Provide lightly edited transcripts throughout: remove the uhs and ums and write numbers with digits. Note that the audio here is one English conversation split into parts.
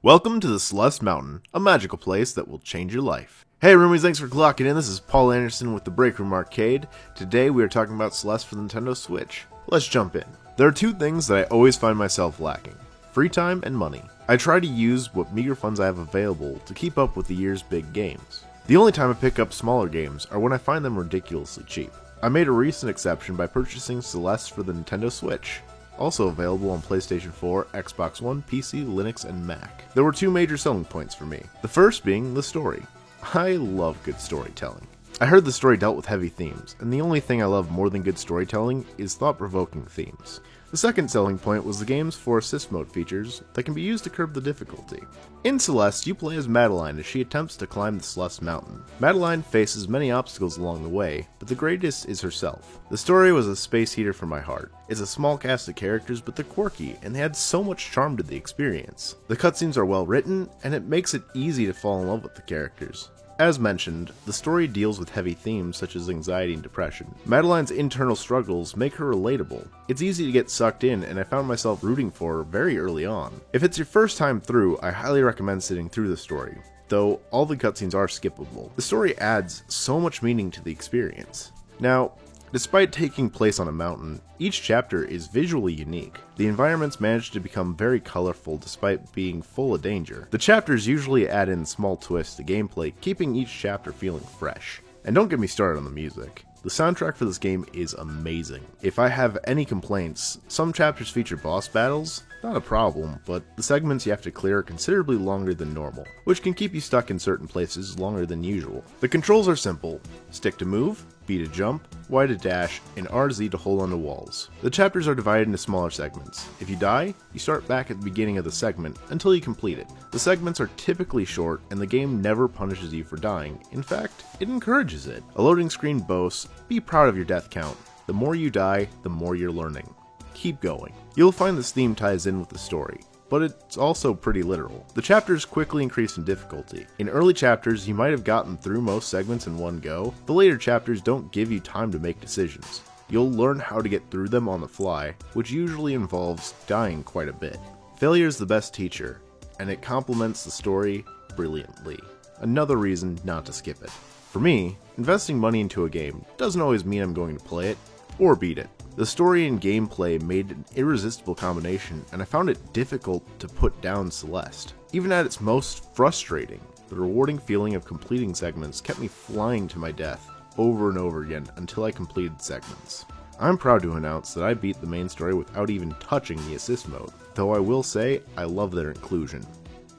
Welcome to the Celeste Mountain, a magical place that will change your life. Hey roomies, thanks for clocking in. This is Paul Anderson with the Break Room Arcade. Today we are talking about Celeste for the Nintendo Switch. Let's jump in. There are two things that I always find myself lacking: free time and money. I try to use what meager funds I have available to keep up with the year's big games. The only time I pick up smaller games are when I find them ridiculously cheap. I made a recent exception by purchasing Celeste for the Nintendo Switch. Also available on PlayStation 4, Xbox One, PC, Linux, and Mac. There were two major selling points for me. The first being the story. I love good storytelling. I heard the story dealt with heavy themes, and the only thing I love more than good storytelling is thought-provoking themes. The second selling point was the game's 4 assist mode features that can be used to curb the difficulty. In Celeste, you play as Madeline as she attempts to climb the Celeste Mountain. Madeline faces many obstacles along the way, but the greatest is herself. The story was a space heater for my heart. It's a small cast of characters, but they're quirky, and they add so much charm to the experience. The cutscenes are well written, and it makes it easy to fall in love with the characters. As mentioned, the story deals with heavy themes such as anxiety and depression. Madeline's internal struggles make her relatable. It's easy to get sucked in, and I found myself rooting for her very early on. If it's your first time through, I highly recommend sitting through the story, though all the cutscenes are skippable. The story adds so much meaning to the experience. Now, despite taking place on a mountain, each chapter is visually unique. The environments manage to become very colorful despite being full of danger. The chapters usually add in small twists to gameplay, keeping each chapter feeling fresh. And don't get me started on the music. The soundtrack for this game is amazing. If I have any complaints, some chapters feature boss battles. Not a problem, but the segments you have to clear are considerably longer than normal, which can keep you stuck in certain places longer than usual. The controls are simple: stick to move, B to jump, Y to dash, and RZ to hold onto walls. The chapters are divided into smaller segments. If you die, you start back at the beginning of the segment until you complete it. The segments are typically short, and the game never punishes you for dying. In fact, it encourages it. A loading screen boasts, "Be proud of your death count. The more you die, the more you're learning. Keep going." You'll find this theme ties in with the story, but it's also pretty literal. The chapters quickly increase in difficulty. In early chapters, you might have gotten through most segments in one go. The later chapters don't give you time to make decisions. You'll learn how to get through them on the fly, which usually involves dying quite a bit. Failure is the best teacher, and it complements the story brilliantly. Another reason not to skip it. For me, investing money into a game doesn't always mean I'm going to play it or beat it. The story and gameplay made an irresistible combination, and I found it difficult to put down Celeste. Even at its most frustrating, the rewarding feeling of completing segments kept me flying to my death over and over again until I completed segments. I'm proud to announce that I beat the main story without even touching the assist mode, though I will say I love their inclusion.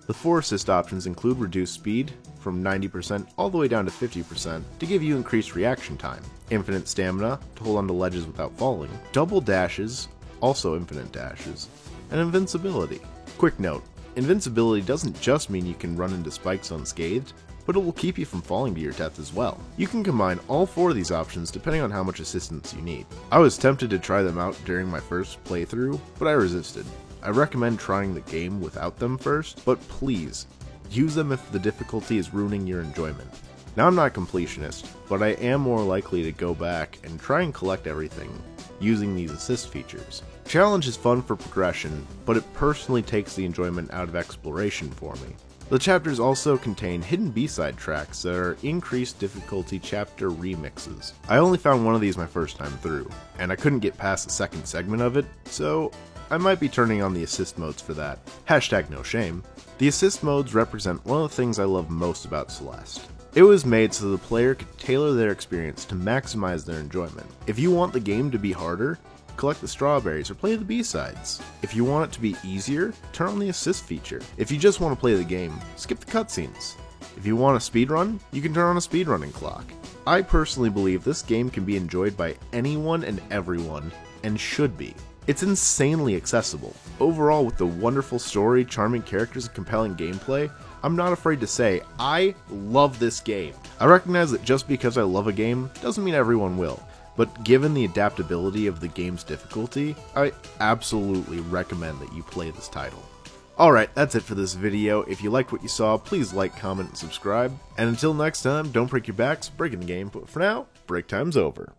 The 4 assist options include reduced speed from 90% all the way down to 50% to give you increased reaction time, infinite stamina to hold onto ledges without falling, double dashes, also infinite dashes, and invincibility. Quick note, invincibility doesn't just mean you can run into spikes unscathed, but it will keep you from falling to your death as well. You can combine all 4 of these options depending on how much assistance you need. I was tempted to try them out during my first playthrough, but I resisted. I recommend trying the game without them first, but please, use them if the difficulty is ruining your enjoyment. Now I'm not a completionist, but I am more likely to go back and try and collect everything using these assist features. Challenge is fun for progression, but it personally takes the enjoyment out of exploration for me. The chapters also contain hidden B-side tracks that are increased difficulty chapter remixes. I only found one of these my first time through, and I couldn't get past the second segment of it, so I might be turning on the assist modes for that. Hashtag no shame. The assist modes represent one of the things I love most about Celeste. It was made so the player could tailor their experience to maximize their enjoyment. If you want the game to be harder, collect the strawberries or play the B-sides. If you want it to be easier, turn on the assist feature. If you just want to play the game, skip the cutscenes. If you want a speedrun, you can turn on a speedrunning clock. I personally believe this game can be enjoyed by anyone and everyone, and should be. It's insanely accessible. Overall, with the wonderful story, charming characters, and compelling gameplay, I'm not afraid to say, I love this game. I recognize that just because I love a game doesn't mean everyone will, but given the adaptability of the game's difficulty, I absolutely recommend that you play this title. Alright, that's it for this video. If you liked what you saw, please like, comment, and subscribe. And until next time, don't break your backs, breaking the game, but for now, break time's over.